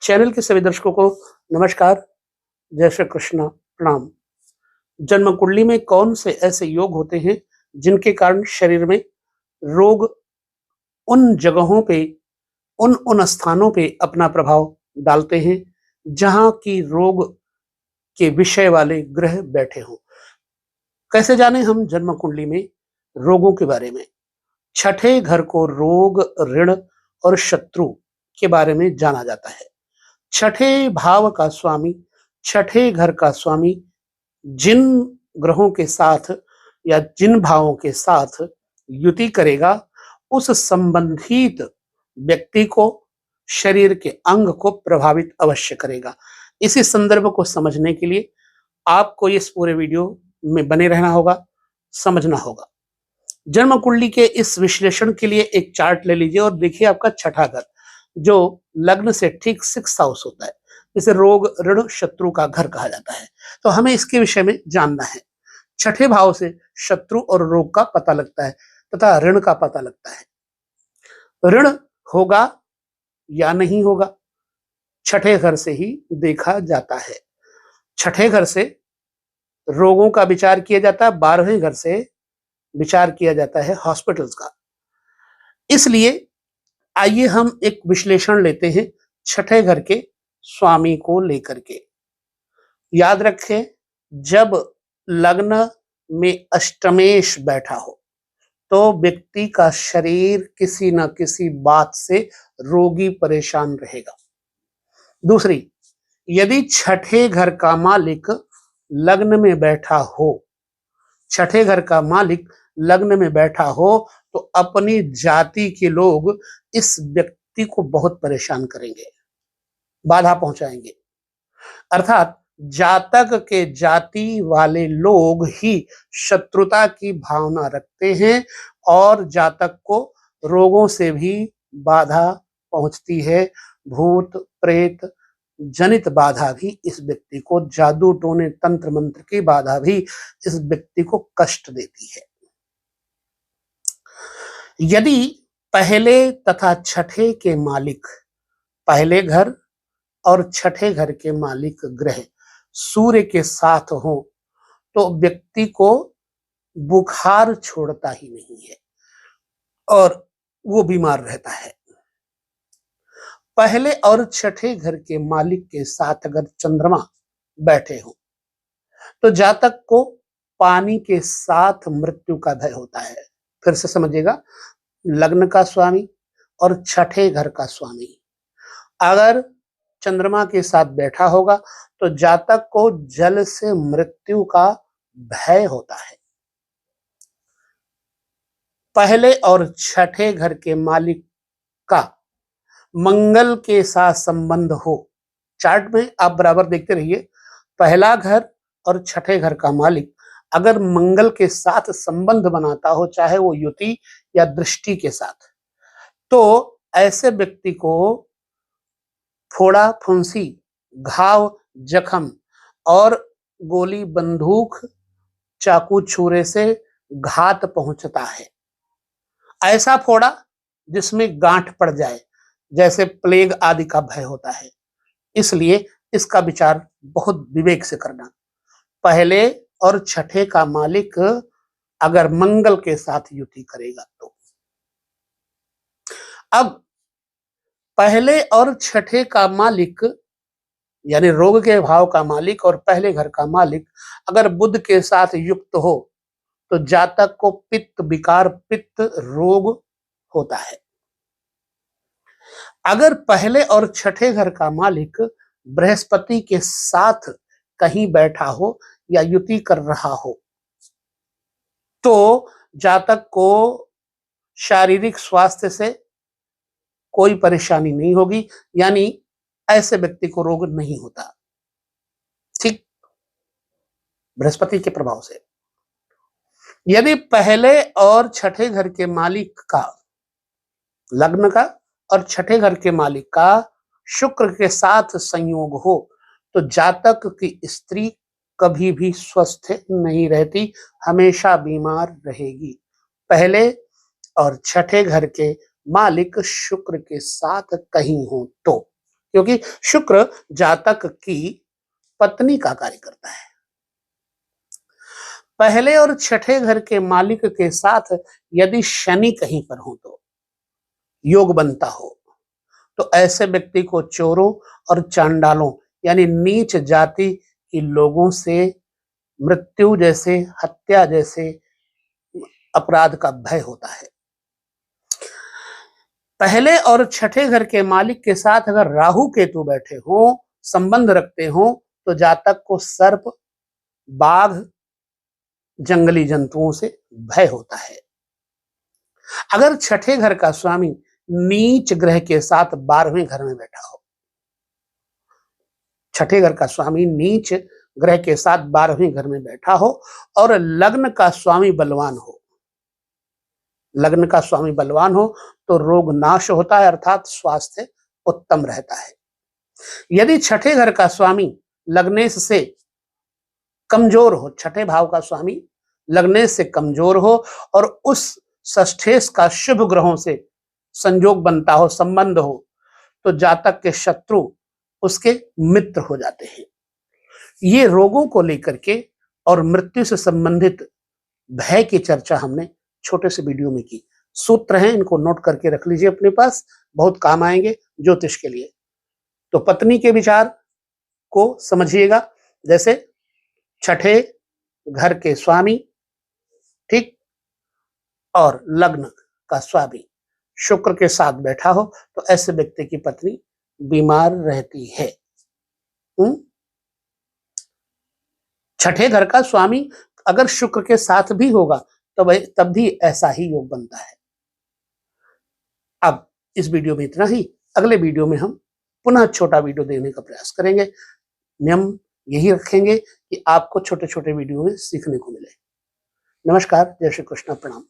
Channel के सभी दर्शकों को नमस्कार, जय श्री कृष्ण, प्रणाम। जन्म कुंडली में कौन से ऐसे योग होते हैं जिनके कारण शरीर में रोग उन जगहों पे, उन स्थानों पे अपना प्रभाव डालते हैं जहां की रोग के विषय वाले ग्रह बैठे हों। कैसे जाने हम जन्म कुंडली में रोगों के बारे में? छठे घर को रोग, ऋण और शत्रु के बारे में जाना जाता है। छठे भाव का स्वामी, छठे घर का स्वामी जिन ग्रहों के साथ या जिन भावों के साथ युति करेगा, उस संबंधित व्यक्ति को, शरीर के अंग को प्रभावित अवश्य करेगा। इसी संदर्भ को समझने के लिए आपको इस पूरे वीडियो में बने रहना होगा, समझना होगा। जन्म कुंडली के इस विश्लेषण के लिए एक चार्ट ले लीजिए और देखिए आपका छठा घर जो लग्न से ठीक 6th हाउस होता है, इसे रोग, ऋण, शत्रु का घर कहा जाता है। तो हमें इसके विषय में जानना है। छठे भाव से शत्रु और रोग का पता लगता है तथा ऋण का पता लगता है। ऋण होगा या नहीं होगा, छठे घर से ही देखा जाता है। छठे घर से रोगों का विचार किया जाता है, 12वें घर से विचार किया जाता है हॉस्पिटल्स का। इसलिए आइए हम एक विश्लेषण लेते हैं छठे घर के स्वामी को लेकर के। याद रखें, जब लग्न में अष्टमेश बैठा हो तो व्यक्ति का शरीर किसी न किसी बात से रोगी परेशान रहेगा। दूसरी, यदि छठे घर का मालिक लग्न में बैठा हो, छठे घर का मालिक लग्न में बैठा हो तो अपनी जाति के लोग इस व्यक्ति को बहुत परेशान करेंगे, बाधा पहुंचाएंगे। अर्थात जातक के जाति वाले लोग ही शत्रुता की भावना रखते हैं और जातक को रोगों से भी बाधा पहुंचती है। भूत प्रेत जनित बाधा भी इस व्यक्ति को, जादू टोने तंत्र मंत्र की बाधा भी इस व्यक्ति को कष्ट देती है। यदि पहले तथा छठे के मालिक, पहले घर और छठे घर के मालिक ग्रह सूर्य के साथ हो तो व्यक्ति को बुखार छोड़ता ही नहीं है और वो बीमार रहता है। पहले और छठे घर के मालिक के साथ अगर चंद्रमा बैठे हो तो जातक को पानी के साथ मृत्यु का भय होता है। फिर से समझिएगा, लग्न का स्वामी और छठे घर का स्वामी अगर चंद्रमा के साथ बैठा होगा तो जातक को जल से मृत्यु का भय होता है। पहले और छठे घर के मालिक का मंगल के साथ संबंध हो, चार्ट में आप बराबर देखते रहिए, पहला घर और छठे घर का मालिक अगर मंगल के साथ संबंध बनाता हो, चाहे वो युति या दृष्टि के साथ, तो ऐसे व्यक्ति को फोड़ा, फुंसी, घाव, जख्म और गोली, बंदूक, चाकू, छुरे से घात पहुंचता है। ऐसा फोड़ा जिसमें गांठ पड़ जाए, जैसे प्लेग आदि का भय होता है। इसलिए इसका विचार बहुत विवेक से करना। पहले और छठे का मालिक अगर मंगल के साथ युति करेगा तो। अब पहले और छठे का मालिक यानी रोग के भाव का मालिक और पहले घर का मालिक अगर बुध के साथ युक्त हो तो जातक को पित्त विकार, पित्त रोग होता है। अगर पहले और छठे घर का मालिक बृहस्पति के साथ कहीं बैठा हो या युति कर रहा हो तो जातक को शारीरिक स्वास्थ्य से कोई परेशानी नहीं होगी, यानी ऐसे व्यक्ति को रोग नहीं होता। ठीक, बृहस्पति के प्रभाव से। यदि पहले और छठे घर के मालिक का, लग्न का और छठे घर के मालिक का शुक्र के साथ संयोग हो तो जातक की स्त्री कभी भी स्वस्थ नहीं रहती, हमेशा बीमार रहेगी। पहले और छठे घर के मालिक शुक्र के साथ कहीं हो तो, क्योंकि शुक्र जातक की पत्नी का कार्य करता है। पहले और छठे घर के मालिक के साथ यदि शनि कहीं पर हो तो योग बनता हो, तो ऐसे व्यक्ति को चोरों और चांडालों यानी नीच जाति के लोगों से मृत्यु जैसे, हत्या जैसे अपराध का भय होता है। पहले और छठे घर के मालिक के साथ अगर राहु केतु बैठे हो, संबंध रखते हो, तो जातक को सर्प, बाघ, जंगली जंतुओं से भय होता है। अगर छठे घर का स्वामी नीच ग्रह के साथ 12वें घर में बैठा हो, छठे घर का स्वामी नीच ग्रह के साथ 12वें घर में बैठा हो और लग्न का स्वामी बलवान हो, लग्न का स्वामी बलवान हो, तो रोग नाश होता है, अर्थात स्वास्थ्य उत्तम रहता है। यदि छठे घर का स्वामी लग्नेश से कमजोर हो, छठे भाव का स्वामी लग्नेश से कमजोर हो और उस षष्ठेश का शुभ ग्रहों से संयोग बनता हो, संबंध हो, तो जातक के शत्रु उसके मित्र हो जाते हैं। ये रोगों को लेकर के और मृत्यु से संबंधित भय की चर्चा हमने छोटे से वीडियो में की। सूत्र हैं, इनको नोट करके रख लीजिए अपने पास, बहुत काम आएंगे ज्योतिष के लिए। तो पत्नी के विचार को समझिएगा, जैसे छठे घर के स्वामी, ठीक, और लग्न का स्वामी शुक्र के साथ बैठा हो, तो ऐसे व्यक्ति की पत्नी बीमार रहती है। छठे घर का स्वामी अगर शुक्र के साथ भी होगा तब भी ऐसा ही योग बनता है। अब इस वीडियो में इतना ही। अगले वीडियो में हम पुनः छोटा वीडियो देने का प्रयास करेंगे। नियम यही रखेंगे कि आपको छोटे छोटे वीडियो में सीखने को मिले। नमस्कार, जय श्री कृष्ण, प्रणाम।